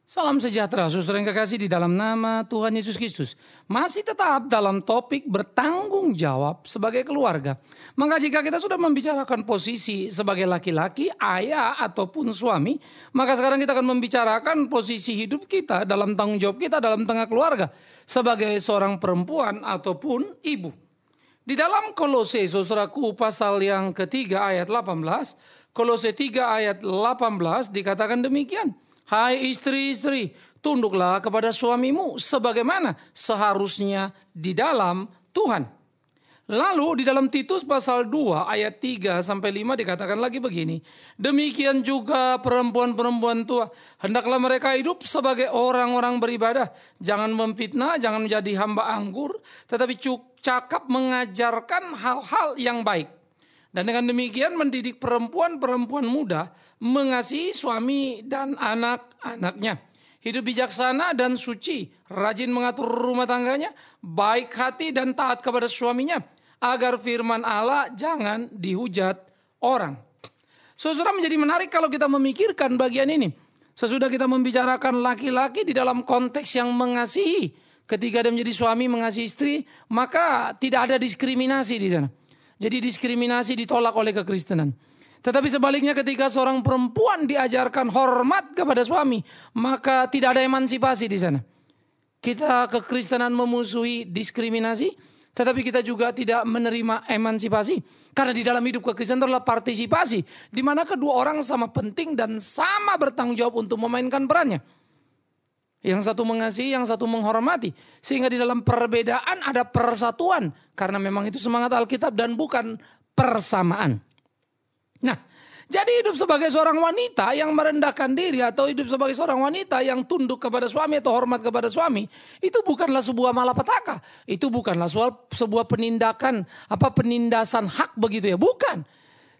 Salam sejahtera, saudara yang kekasih di dalam nama Tuhan Yesus Kristus. Masih tetap dalam topik bertanggung jawab sebagai keluarga. Maka jika kita sudah membicarakan posisi sebagai laki-laki, ayah ataupun suami, maka sekarang kita akan membicarakan posisi hidup kita dalam tanggung jawab kita dalam tengah keluarga. Sebagai seorang perempuan ataupun ibu. Di dalam Kolose, saudaraku, pasal yang ketiga ayat 18, Kolose 3 ayat 18 dikatakan demikian. Hai istri-istri, tunduklah kepada suamimu sebagaimana seharusnya di dalam Tuhan. Lalu di dalam Titus pasal 2 ayat 3 sampai 5 dikatakan lagi begini. Demikian juga perempuan-perempuan tua, hendaklah mereka hidup sebagai orang-orang beribadah. Jangan memfitnah, jangan menjadi hamba anggur, tetapi cakap mengajarkan hal-hal yang baik. Dan dengan demikian mendidik perempuan-perempuan muda mengasihi suami dan anak-anaknya. Hidup bijaksana dan suci, rajin mengatur rumah tangganya, baik hati dan taat kepada suaminya, agar firman Allah jangan dihujat orang. Saudara, menjadi menarik kalau kita memikirkan bagian ini. Sesudah kita membicarakan laki-laki di dalam konteks yang mengasihi, ketika dia menjadi suami mengasihi istri, maka tidak ada diskriminasi di sana. Jadi diskriminasi ditolak oleh kekristenan. Tetapi sebaliknya ketika seorang perempuan diajarkan hormat kepada suami, maka tidak ada emansipasi di sana. Kita kekristenan memusuhi diskriminasi, tetapi kita juga tidak menerima emansipasi. Karena di dalam hidup kekristenan adalah partisipasi, di mana kedua orang sama penting dan sama bertanggung jawab untuk memainkan perannya. Yang satu mengasihi, yang satu menghormati. Sehingga di dalam perbedaan ada persatuan. Karena memang itu semangat Alkitab dan bukan persamaan. Nah, jadi hidup sebagai seorang wanita yang merendahkan diri atau hidup sebagai seorang wanita yang tunduk kepada suami atau hormat kepada suami, itu bukanlah sebuah malapetaka. Itu bukanlah sebuah penindasan hak begitu ya, bukan.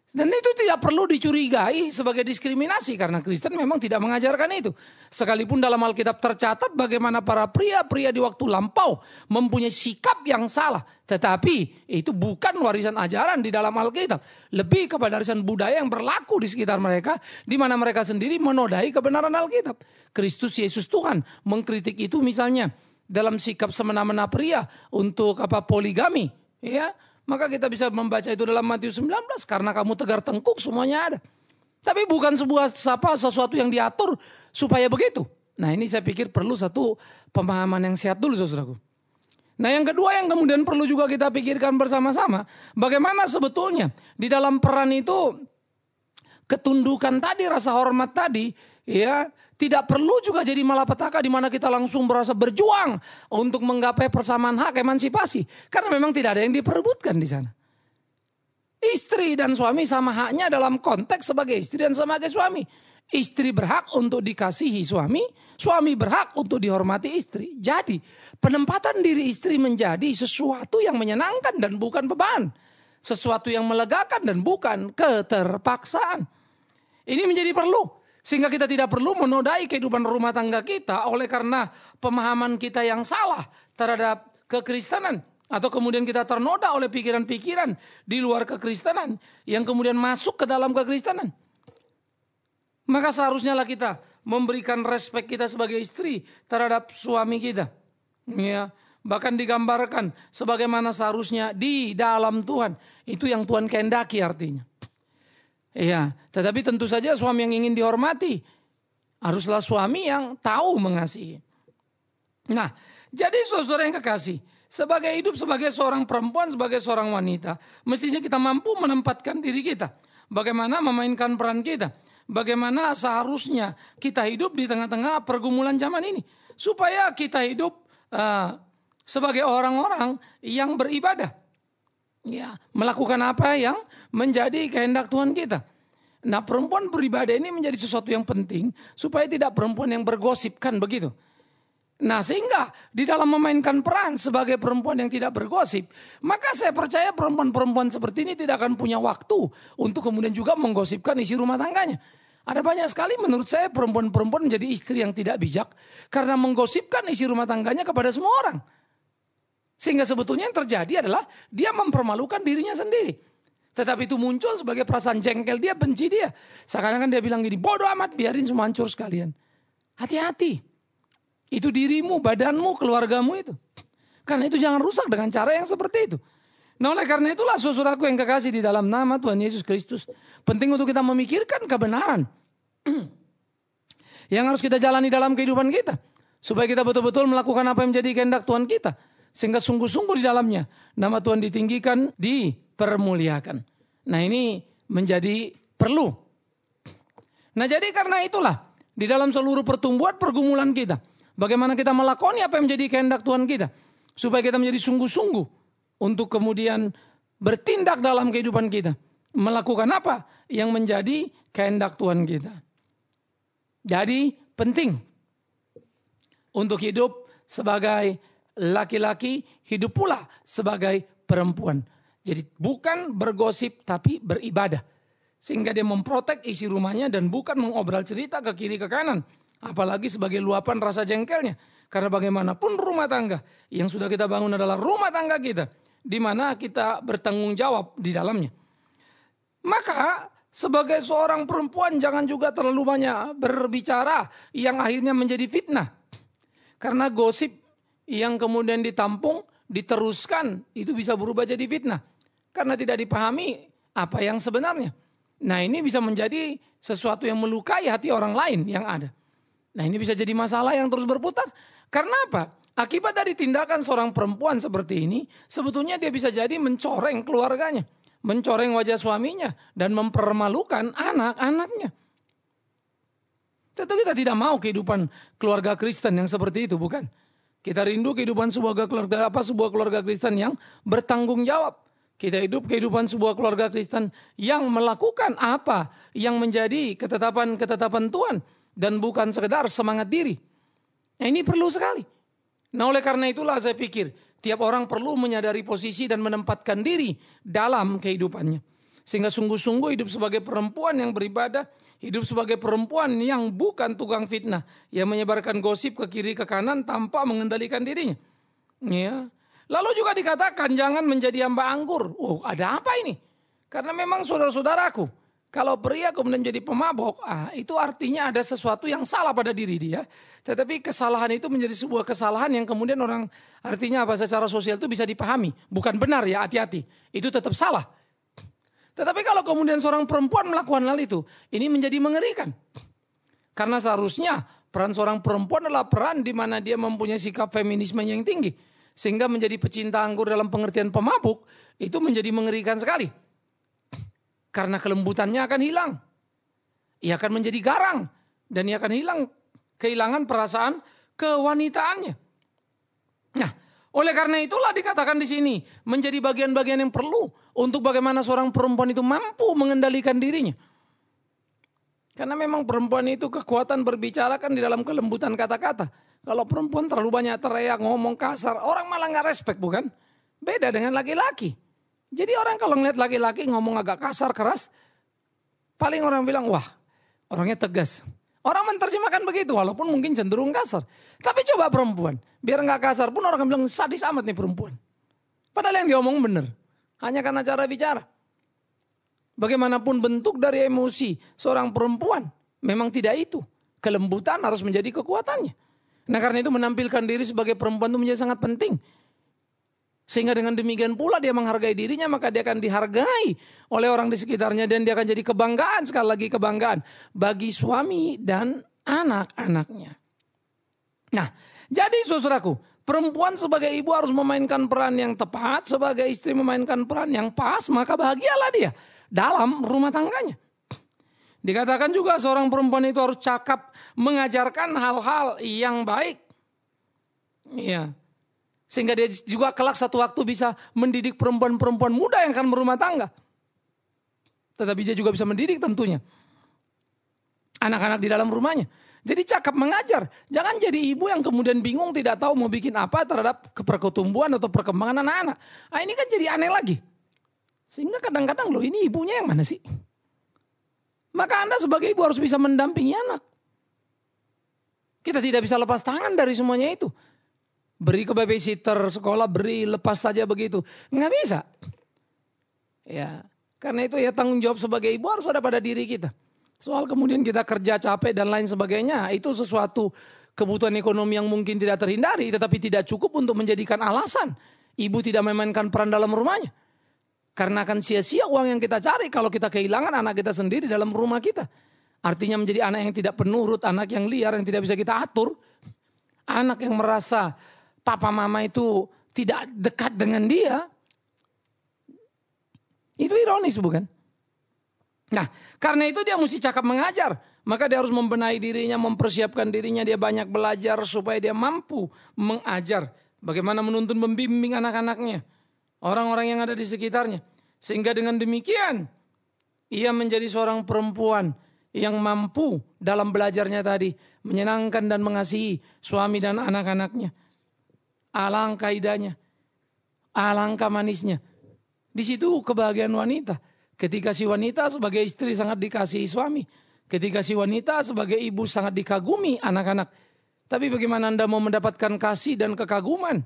Dan itu tidak perlu dicurigai sebagai diskriminasi karena Kristen memang tidak mengajarkan itu. Sekalipun dalam Alkitab tercatat bagaimana para pria-pria di waktu lampau mempunyai sikap yang salah. Tetapi itu bukan warisan ajaran di dalam Alkitab. Lebih kepada warisan budaya yang berlaku di sekitar mereka, di mana mereka sendiri menodai kebenaran Alkitab. Kristus Yesus Tuhan mengkritik itu misalnya dalam sikap semena-mena pria untuk poligami, ya. Maka kita bisa membaca itu dalam Matius 19. Karena kamu tegar tengkuk semuanya ada. Tapi bukan sesuatu yang diatur supaya begitu. Nah ini saya pikir perlu satu pemahaman yang sehat dulu saudaraku. Nah yang kedua yang kemudian perlu juga kita pikirkan bersama-sama. Bagaimana sebetulnya di dalam peran itu ketundukan tadi, rasa hormat tadi, ya tidak perlu juga jadi malapetaka di mana kita langsung berasa berjuang untuk menggapai persamaan hak emansipasi. Karena memang tidak ada yang diperebutkan di sana. Istri dan suami sama haknya dalam konteks sebagai istri dan sebagai suami. Istri berhak untuk dikasihi suami, suami berhak untuk dihormati istri. Jadi penempatan diri istri menjadi sesuatu yang menyenangkan dan bukan beban. Sesuatu yang melegakan dan bukan keterpaksaan. Ini menjadi perlu. Sehingga kita tidak perlu menodai kehidupan rumah tangga kita oleh karena pemahaman kita yang salah terhadap kekristenan. Atau kemudian kita ternoda oleh pikiran-pikiran di luar kekristenan yang kemudian masuk ke dalam kekristenan. Maka seharusnya lah kita memberikan respek kita sebagai istri terhadap suami kita. Ya, bahkan digambarkan sebagaimana seharusnya di dalam Tuhan. Itu yang Tuhan kehendaki artinya. Iya, tetapi tentu saja suami yang ingin dihormati haruslah suami yang tahu mengasihi. Nah, jadi saudara yang kekasih, sebagai hidup sebagai seorang perempuan, sebagai seorang wanita, mestinya kita mampu menempatkan diri kita. Bagaimana memainkan peran kita. Bagaimana seharusnya kita hidup di tengah-tengah pergumulan zaman ini. Supaya kita hidup sebagai orang-orang yang beribadah. Ya, melakukan apa yang menjadi kehendak Tuhan kita. Nah, perempuan beribadah ini menjadi sesuatu yang penting supaya tidak perempuan yang bergosip kan begitu. Nah, sehingga di dalam memainkan peran sebagai perempuan yang tidak bergosip, maka saya percaya perempuan-perempuan seperti ini tidak akan punya waktu untuk kemudian juga menggosipkan isi rumah tangganya. Ada banyak sekali menurut saya perempuan-perempuan menjadi istri yang tidak bijak karena menggosipkan isi rumah tangganya kepada semua orang. Sehingga sebetulnya yang terjadi adalah dia mempermalukan dirinya sendiri. Tetapi itu muncul sebagai perasaan jengkel dia, benci dia. Seakan-akan dia bilang gini, bodoh amat, biarin semua hancur sekalian. Hati-hati. Itu dirimu, badanmu, keluargamu itu. Karena itu jangan rusak dengan cara yang seperti itu. Nah oleh karena itulah saudaraku yang kekasih di dalam nama Tuhan Yesus Kristus. Penting untuk kita memikirkan kebenaran. Yang harus kita jalani dalam kehidupan kita. Supaya kita betul-betul melakukan apa yang menjadi kehendak Tuhan kita. Sehingga sungguh-sungguh di dalamnya nama Tuhan ditinggikan, dipermuliakan. Nah ini menjadi perlu. Nah jadi karena itulah di dalam seluruh pertumbuhan pergumulan kita. Bagaimana kita melakoni apa yang menjadi kehendak Tuhan kita. Supaya kita menjadi sungguh-sungguh untuk kemudian bertindak dalam kehidupan kita. Melakukan apa yang menjadi kehendak Tuhan kita. Jadi penting untuk hidup sebagai laki-laki, hidup pula sebagai perempuan. Jadi bukan bergosip tapi beribadah. Sehingga dia memprotek isi rumahnya dan bukan mengobral cerita ke kiri ke kanan. Apalagi sebagai luapan rasa jengkelnya. Karena bagaimanapun rumah tangga yang sudah kita bangun adalah rumah tangga kita. Di mana kita bertanggung jawab di dalamnya. Maka sebagai seorang perempuan jangan juga terlalu banyak berbicara yang akhirnya menjadi fitnah. Karena gosip yang kemudian ditampung, diteruskan, itu bisa berubah jadi fitnah. Karena tidak dipahami apa yang sebenarnya. Nah ini bisa menjadi sesuatu yang melukai hati orang lain yang ada. Nah ini bisa jadi masalah yang terus berputar. Karena apa? Akibat dari tindakan seorang perempuan seperti ini, sebetulnya dia bisa jadi mencoreng keluarganya. Mencoreng wajah suaminya dan mempermalukan anak-anaknya. Tentu kita tidak mau kehidupan keluarga Kristen yang seperti itu, bukan? Kita rindu kehidupan sebuah keluarga Kristen yang bertanggung jawab. Kita hidup kehidupan sebuah keluarga Kristen yang melakukan apa yang menjadi ketetapan Tuhan dan bukan sekedar semangat diri. Nah, ini perlu sekali. Nah, oleh karena itulah saya pikir tiap orang perlu menyadari posisi dan menempatkan diri dalam kehidupannya. Sehingga sungguh-sungguh hidup sebagai perempuan yang beribadah, hidup sebagai perempuan yang bukan tukang fitnah, yang menyebarkan gosip ke kiri ke kanan tanpa mengendalikan dirinya. Ya. Lalu juga dikatakan jangan menjadi hamba anggur. Oh, ada apa ini? Karena memang saudara-saudaraku, kalau pria kemudian jadi pemabok, itu artinya ada sesuatu yang salah pada diri dia. Tetapi kesalahan itu menjadi sebuah kesalahan yang kemudian orang artinya apa secara sosial itu bisa dipahami. Bukan benar ya, hati-hati. Itu tetap salah. Tetapi kalau kemudian seorang perempuan melakukan hal itu, ini menjadi mengerikan. Karena seharusnya peran seorang perempuan adalah peran di mana dia mempunyai sikap feminisme yang tinggi. Sehingga menjadi pecinta anggur dalam pengertian pemabuk, itu menjadi mengerikan sekali. Karena kelembutannya akan hilang. Ia akan menjadi garang. Dan ia akan kehilangan perasaan kewanitaannya. Nah, oleh karena itulah dikatakan di sini menjadi bagian-bagian yang perlu untuk bagaimana seorang perempuan itu mampu mengendalikan dirinya. Karena memang perempuan itu kekuatan berbicara kan di dalam kelembutan kata-kata. Kalau perempuan terlalu banyak teriak, ngomong kasar, orang malah nggak respect, bukan? Beda dengan laki-laki. Jadi orang kalau ngeliat laki-laki ngomong agak kasar, keras, paling orang bilang, wah orangnya tegas. Orang menerjemahkan begitu walaupun mungkin cenderung kasar. Tapi coba perempuan, biar nggak kasar pun orang bilang sadis amat nih perempuan. Padahal yang diomong benar, hanya karena cara bicara. Bagaimanapun bentuk dari emosi seorang perempuan, memang tidak itu. Kelembutan harus menjadi kekuatannya. Nah karena itu menampilkan diri sebagai perempuan itu menjadi sangat penting. Sehingga dengan demikian pula dia menghargai dirinya, maka dia akan dihargai oleh orang di sekitarnya. Dan dia akan jadi kebanggaan, sekali lagi kebanggaan bagi suami dan anak-anaknya. Nah, jadi saudaraku, perempuan sebagai ibu harus memainkan peran yang tepat, sebagai istri memainkan peran yang pas, maka bahagialah dia dalam rumah tangganya. Dikatakan juga seorang perempuan itu harus cakap mengajarkan hal-hal yang baik. Iya. Sehingga dia juga kelak satu waktu bisa mendidik perempuan-perempuan muda yang akan berumah tangga. Tetapi dia juga bisa mendidik tentunya anak-anak di dalam rumahnya. Jadi cakap mengajar. Jangan jadi ibu yang kemudian bingung tidak tahu mau bikin apa terhadap pertumbuhan atau perkembangan anak-anak. Nah, ini kan jadi aneh lagi. Sehingga kadang-kadang loh ini ibunya yang mana sih? Maka Anda sebagai ibu harus bisa mendampingi anak. Kita tidak bisa lepas tangan dari semuanya itu. Beri ke babysitter sekolah, beri lepas saja begitu. Nggak bisa. Ya, karena itu ya tanggung jawab sebagai ibu harus ada pada diri kita. Soal kemudian kita kerja capek dan lain sebagainya, itu sesuatu kebutuhan ekonomi yang mungkin tidak terhindari, tetapi tidak cukup untuk menjadikan alasan ibu tidak memainkan peran dalam rumahnya. Karena akan sia-sia uang yang kita cari kalau kita kehilangan anak kita sendiri dalam rumah kita. Artinya menjadi anak yang tidak penurut, anak yang liar, yang tidak bisa kita atur. Anak yang merasa papa mama itu tidak dekat dengan dia. Itu ironis bukan? Nah, karena itu dia mesti cakap mengajar. Maka dia harus membenahi dirinya, mempersiapkan dirinya. Dia banyak belajar supaya dia mampu mengajar. Bagaimana menuntun membimbing anak-anaknya. Orang-orang yang ada di sekitarnya. Sehingga dengan demikian, ia menjadi seorang perempuan yang mampu dalam belajarnya tadi. Menyenangkan dan mengasihi suami dan anak-anaknya. Alangkah indahnya. Alangkah manisnya. Di situ kebahagiaan wanita. Ketika si wanita sebagai istri sangat dikasihi suami. Ketika si wanita sebagai ibu sangat dikagumi anak-anak. Tapi bagaimana Anda mau mendapatkan kasih dan kekaguman?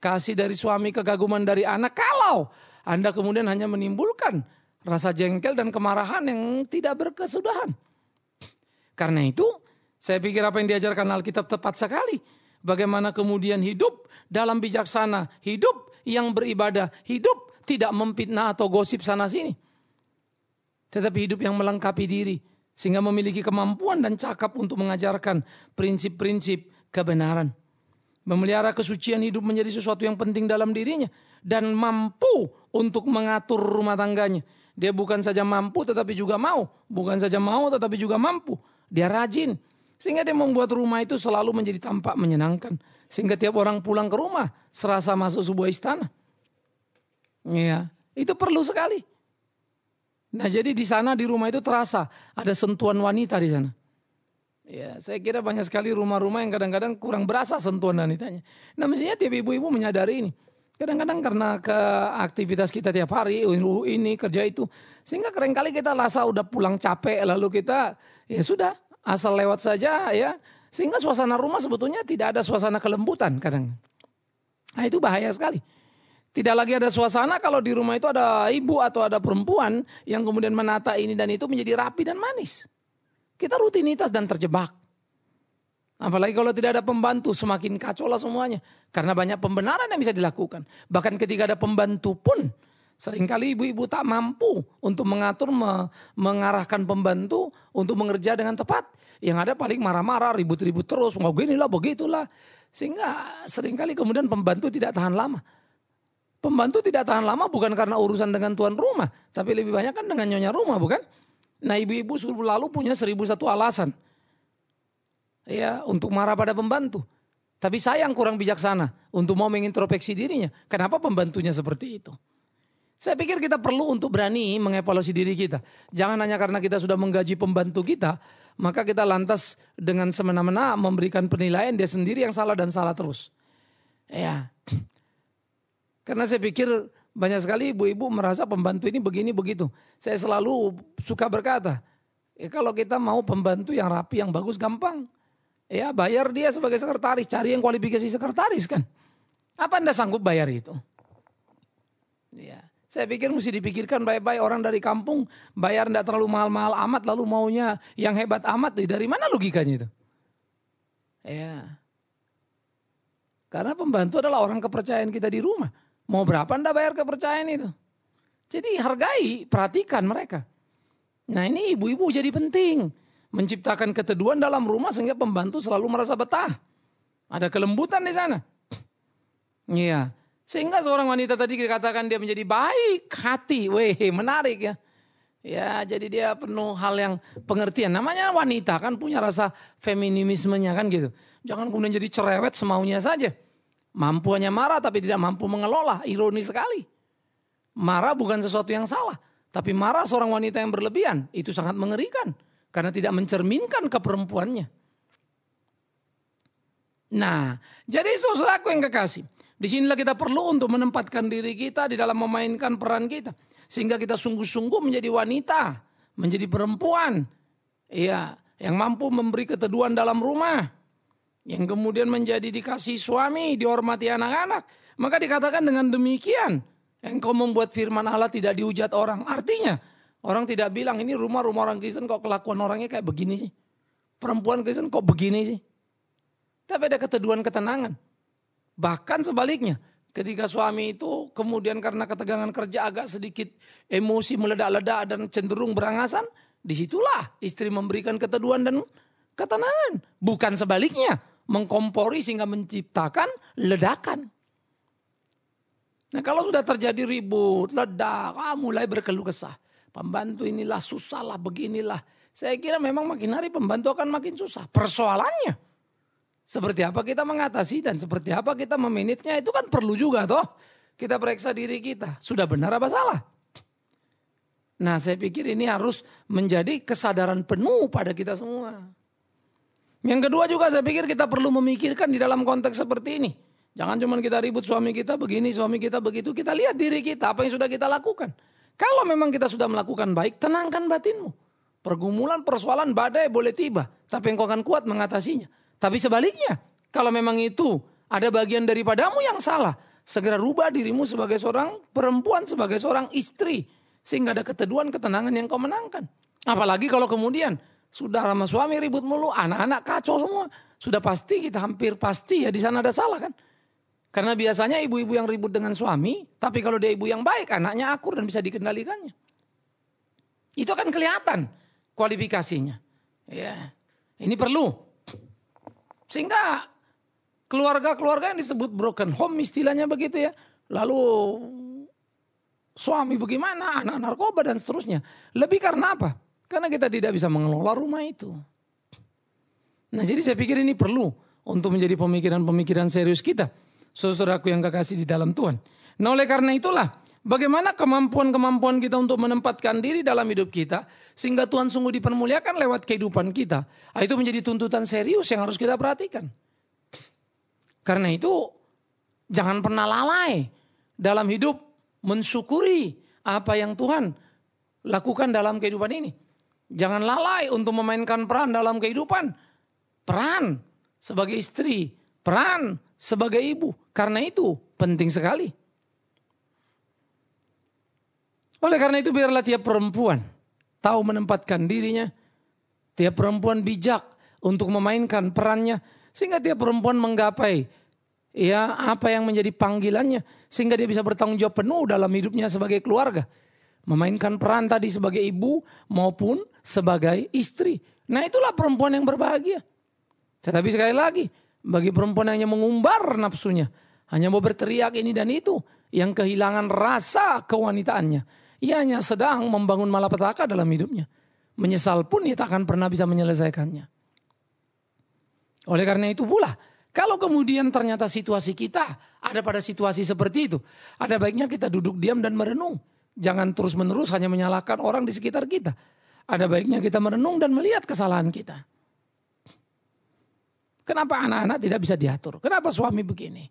Kasih dari suami, kekaguman dari anak. Kalau Anda kemudian hanya menimbulkan rasa jengkel dan kemarahan yang tidak berkesudahan. Karena itu, saya pikir apa yang diajarkan Alkitab tepat sekali. Bagaimana kemudian hidup dalam bijaksana, hidup yang beribadah, hidup tidak memfitnah atau gosip sana sini. Tetapi hidup yang melengkapi diri. Sehingga memiliki kemampuan dan cakap untuk mengajarkan prinsip-prinsip kebenaran. Memelihara kesucian hidup menjadi sesuatu yang penting dalam dirinya. Dan mampu untuk mengatur rumah tangganya. Dia bukan saja mampu tetapi juga mau. Bukan saja mau tetapi juga mampu. Dia rajin. Sehingga dia membuat rumah itu selalu menjadi tampak menyenangkan. Sehingga tiap orang pulang ke rumah serasa masuk sebuah istana. Ya, itu perlu sekali. Nah jadi di sana di rumah itu terasa ada sentuhan wanita di sana. Ya saya kira banyak sekali rumah-rumah yang kadang-kadang kurang berasa sentuhan wanitanya. Nah mestinya tiap ibu-ibu menyadari ini. Kadang-kadang karena ke aktivitas kita tiap hari ini kerja itu. Sehingga kadang-kali kita rasa udah pulang capek lalu kita ya sudah asal lewat saja ya. Sehingga suasana rumah sebetulnya tidak ada suasana kelembutan kadang. Nah itu bahaya sekali. Tidak lagi ada suasana kalau di rumah itu ada ibu atau ada perempuan yang kemudian menata ini dan itu menjadi rapi dan manis. Kita rutinitas dan terjebak. Apalagi kalau tidak ada pembantu semakin kacau lah semuanya. Karena banyak pembenaran yang bisa dilakukan. Bahkan ketika ada pembantu pun seringkali ibu-ibu tak mampu untuk mengatur, mengarahkan pembantu untuk mengerja dengan tepat. Yang ada paling marah-marah, ribut-ribut terus. Mau ginilah, begitulah. Sehingga seringkali kemudian pembantu tidak tahan lama. Pembantu tidak tahan lama bukan karena urusan dengan tuan rumah. Tapi lebih banyak kan dengan nyonya rumah bukan? Nah ibu-ibu lalu punya 1001 alasan. Ya untuk marah pada pembantu. Tapi sayang kurang bijaksana untuk mau mengintrospeksi dirinya. Kenapa pembantunya seperti itu? Saya pikir kita perlu untuk berani mengevaluasi diri kita. Jangan hanya karena kita sudah menggaji pembantu kita. Maka kita lantas dengan semena-mena memberikan penilaian dia sendiri yang salah dan salah terus. Ya. Karena saya pikir banyak sekali ibu-ibu merasa pembantu ini begini begitu. Saya selalu suka berkata, ya kalau kita mau pembantu yang rapi, yang bagus, gampang. Ya bayar dia sebagai sekretaris, cari yang kualifikasi sekretaris kan. Apa Anda sanggup bayar itu? Ya, saya pikir mesti dipikirkan baik-baik orang dari kampung bayar tidak terlalu mahal-mahal amat lalu maunya yang hebat amat. Dari mana logikanya itu? Ya, karena pembantu adalah orang kepercayaan kita di rumah. Mau berapa Anda bayar kepercayaan itu? Jadi hargai, perhatikan mereka. Nah ini ibu-ibu jadi penting. Menciptakan keteduhan dalam rumah sehingga pembantu selalu merasa betah. Ada kelembutan di sana. Iya. Sehingga seorang wanita tadi dikatakan dia menjadi baik hati. Weh menarik ya. Ya jadi dia penuh hal yang pengertian. Namanya wanita kan punya rasa feminismenya kan gitu. Jangan kemudian jadi cerewet semaunya saja. Mampu hanya marah tapi tidak mampu mengelola. Ironis sekali. Marah bukan sesuatu yang salah. Tapi marah seorang wanita yang berlebihan. Itu sangat mengerikan. Karena tidak mencerminkan keperempuannya. Nah, jadi saudaraku yang kekasih. Disinilah kita perlu untuk menempatkan diri kita di dalam memainkan peran kita. Sehingga kita sungguh-sungguh menjadi wanita. Menjadi perempuan. Iya, yang mampu memberi keteduhan dalam rumah. Yang kemudian menjadi dikasih suami, dihormati anak-anak. Maka dikatakan dengan demikian, engkau membuat firman Allah tidak dihujat orang. Artinya, Orang tidak bilang ini rumah-rumah orang Kristen kok kelakuan orangnya kayak begini sih. Perempuan Kristen kok begini sih. Tapi ada keteduhan ketenangan. Bahkan sebaliknya, ketika suami itu kemudian karena ketegangan kerja agak sedikit emosi meledak-ledak dan cenderung berangasan, disitulah istri memberikan keteduhan dan ketenangan. Bukan sebaliknya, mengkompori sehingga menciptakan ledakan. Nah kalau sudah terjadi ribut, ledak, mulai berkeluh kesah. Pembantu inilah susah lah, beginilah. Saya kira memang makin hari pembantu akan makin susah. Persoalannya, seperti apa kita mengatasi dan seperti apa kita memanagenya itu kan perlu juga toh. Kita periksa diri kita, sudah benar apa salah? Nah saya pikir ini harus menjadi kesadaran penuh pada kita semua. Yang kedua juga saya pikir kita perlu memikirkan di dalam konteks seperti ini. Jangan cuma kita ribut suami kita begini, suami kita begitu. Kita lihat diri kita, apa yang sudah kita lakukan. Kalau memang kita sudah melakukan baik, tenangkan batinmu. Pergumulan, persoalan, badai boleh tiba. Tapi engkau akan kuat mengatasinya. Tapi sebaliknya, kalau memang itu ada bagian daripadamu yang salah, segera rubah dirimu sebagai seorang perempuan, sebagai seorang istri. Sehingga ada keteduhan, ketenangan yang kau menangkan. Apalagi kalau kemudian sudah sama suami ribut mulu, anak-anak kacau semua. Sudah pasti, kita hampir pasti ya di sana ada salah kan. Karena biasanya ibu-ibu yang ribut dengan suami, tapi kalau dia ibu yang baik, anaknya akur dan bisa dikendalikannya. Itu akan kelihatan kualifikasinya. Ya, ini perlu. Sehingga keluarga-keluarga yang disebut broken home istilahnya begitu ya. Lalu suami bagaimana, anak narkoba dan seterusnya. Lebih karena apa? Karena kita tidak bisa mengelola rumah itu. Nah jadi saya pikir ini perlu untuk menjadi pemikiran-pemikiran serius kita. Saudaraku yang kekasih di dalam Tuhan. Nah oleh karena itulah, bagaimana kemampuan-kemampuan kita untuk menempatkan diri dalam hidup kita, sehingga Tuhan sungguh dipermuliakan lewat kehidupan kita. Itu menjadi tuntutan serius yang harus kita perhatikan. Karena itu, jangan pernah lalai dalam hidup mensyukuri apa yang Tuhan lakukan dalam kehidupan ini. Jangan lalai untuk memainkan peran dalam kehidupan. Peran sebagai istri, peran sebagai ibu. Karena itu penting sekali. Oleh karena itu biarlah tiap perempuan tahu menempatkan dirinya. Tiap perempuan bijak untuk memainkan perannya. Sehingga tiap perempuan menggapai ya apa yang menjadi panggilannya. Sehingga dia bisa bertanggung jawab penuh dalam hidupnya sebagai keluarga. Memainkan peran tadi sebagai ibu maupun sebagai istri. Nah itulah perempuan yang berbahagia. Tetapi sekali lagi, bagi perempuan yang hanya mengumbar nafsunya, hanya mau berteriak ini dan itu, yang kehilangan rasa kewanitaannya, ia hanya sedang membangun malapetaka dalam hidupnya. Menyesal pun ia tak akan pernah bisa menyelesaikannya. Oleh karena itu pula, kalau kemudian ternyata situasi kita ada pada situasi seperti itu, ada baiknya kita duduk diam dan merenung. Jangan terus-menerus hanya menyalahkan orang di sekitar kita. Ada baiknya kita merenung dan melihat kesalahan kita. Kenapa anak-anak tidak bisa diatur? Kenapa suami begini?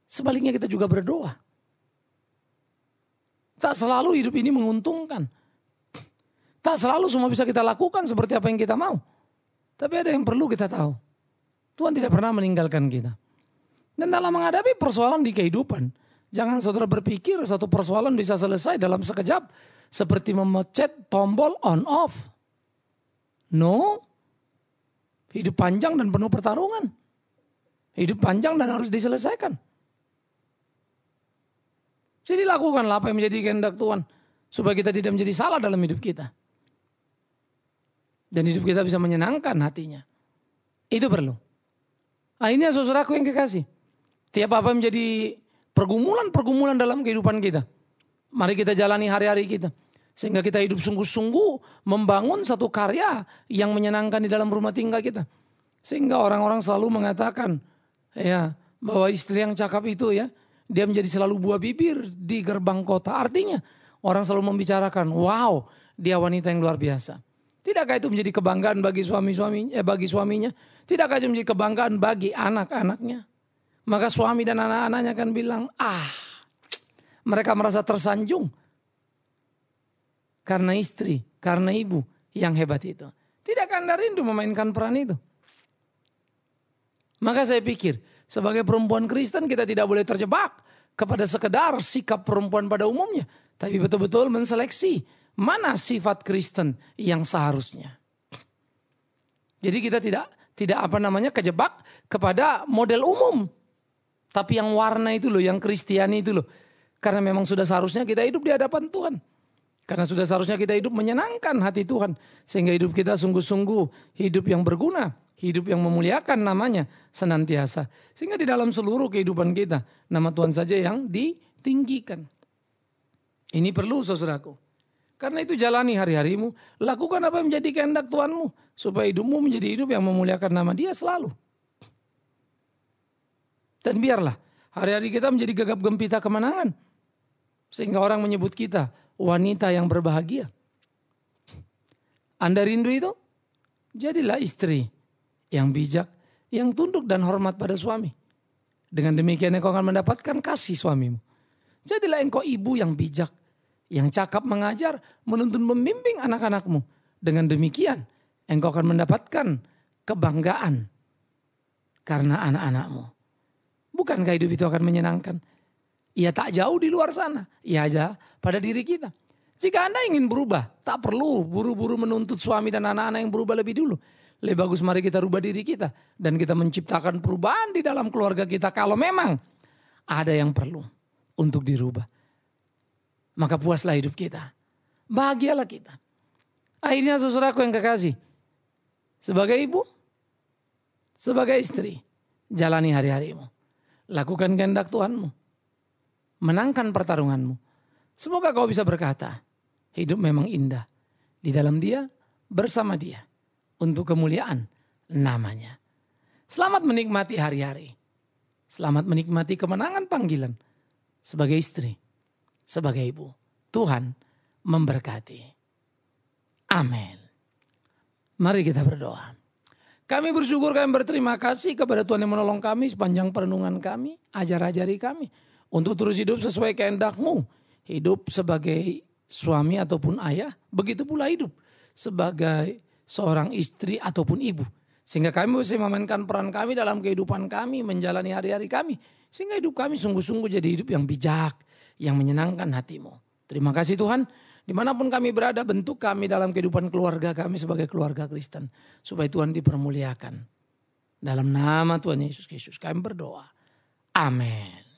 Sebaliknya kita juga berdoa. Tak selalu hidup ini menguntungkan. Tak selalu semua bisa kita lakukan seperti apa yang kita mau. Tapi ada yang perlu kita tahu. Tuhan tidak pernah meninggalkan kita. Dan dalam menghadapi persoalan di kehidupan, jangan saudara berpikir satu persoalan bisa selesai dalam sekejap. Seperti memencet tombol on off. No. Hidup panjang dan penuh pertarungan. Hidup panjang dan harus diselesaikan. Jadi lakukanlah apa yang menjadi kehendak Tuhan. Supaya kita tidak menjadi salah dalam hidup kita. Dan hidup kita bisa menyenangkan hatinya. Itu perlu. Nah ini ya saudaraku yang kekasih. Tiap apa menjadi pergumulan-pergumulan dalam kehidupan kita. Mari kita jalani hari-hari kita. Sehingga kita hidup sungguh-sungguh membangun satu karya yang menyenangkan di dalam rumah tinggal kita. Sehingga orang-orang selalu mengatakan ya bahwa istri yang cakap itu ya, dia menjadi selalu buah bibir di gerbang kota. Artinya orang selalu membicarakan, wow, dia wanita yang luar biasa. Tidakkah itu menjadi kebanggaan bagi bagi suaminya? Tidakkah itu menjadi kebanggaan bagi anak-anaknya? Maka suami dan anak-anaknya akan bilang, mereka merasa tersanjung. Karena istri, karena ibu yang hebat itu. Tidakkah Anda rindu memainkan peran itu? Maka saya pikir, sebagai perempuan Kristen kita tidak boleh terjebak kepada sekedar sikap perempuan pada umumnya. Tapi betul-betul menseleksi Mana sifat Kristen yang seharusnya? Jadi kita tidak kejebak kepada model umum. Tapi yang warna itu loh, yang Kristiani itu loh. Karena memang sudah seharusnya kita hidup di hadapan Tuhan. Karena sudah seharusnya kita hidup menyenangkan hati Tuhan. Sehingga hidup kita sungguh-sungguh hidup yang berguna. Hidup yang memuliakan namanya senantiasa. Sehingga di dalam seluruh kehidupan kita, nama Tuhan saja yang ditinggikan. Ini perlu saudaraku. Karena itu jalani hari-harimu. Lakukan apa yang menjadi kehendak Tuhanmu. Supaya hidupmu menjadi hidup yang memuliakan nama Dia selalu. Dan biarlah hari-hari kita menjadi gegap gempita kemenangan. Sehingga orang menyebut kita wanita yang berbahagia. Anda rindu itu? Jadilah istri yang bijak, yang tunduk dan hormat pada suami. Dengan demikian engkau akan mendapatkan kasih suamimu. Jadilah engkau ibu yang bijak, yang cakap mengajar, menuntun membimbing anak-anakmu. Dengan demikian engkau akan mendapatkan kebanggaan karena anak-anakmu. Bukankah hidup itu akan menyenangkan? Ia tak jauh di luar sana. Ia aja pada diri kita. Jika Anda ingin berubah, tak perlu buru-buru menuntut suami dan anak-anak yang berubah lebih dulu. Lebih bagus mari kita rubah diri kita. Dan kita menciptakan perubahan di dalam keluarga kita. Kalau memang ada yang perlu untuk dirubah. Maka puaslah hidup kita. Bahagialah kita. Akhirnya saudaraku yang kekasih. Sebagai ibu, sebagai istri, jalani hari-harimu. Lakukan kehendak Tuhanmu. Menangkan pertarunganmu. Semoga kau bisa berkata, hidup memang indah. Di dalam Dia, bersama Dia. Untuk kemuliaan namanya. Selamat menikmati hari-hari. Selamat menikmati kemenangan panggilan. Sebagai istri, sebagai ibu. Tuhan memberkati. Amin. Mari kita berdoa. Kami bersyukur, kami berterima kasih kepada Tuhan yang menolong kami sepanjang perenungan kami. Ajar-ajari kami untuk terus hidup sesuai kehendak-Mu. Hidup sebagai suami ataupun ayah. Begitu pula hidup sebagai seorang istri ataupun ibu. Sehingga kami bisa memainkan peran kami dalam kehidupan kami. Menjalani hari-hari kami. Sehingga hidup kami sungguh-sungguh jadi hidup yang bijak. Yang menyenangkan hati-Mu. Terima kasih Tuhan. Dimanapun kami berada, bentuk kami dalam kehidupan keluarga kami sebagai keluarga Kristen. Supaya Tuhan dipermuliakan. Dalam nama Tuhan Yesus Kristus kami berdoa. Amin.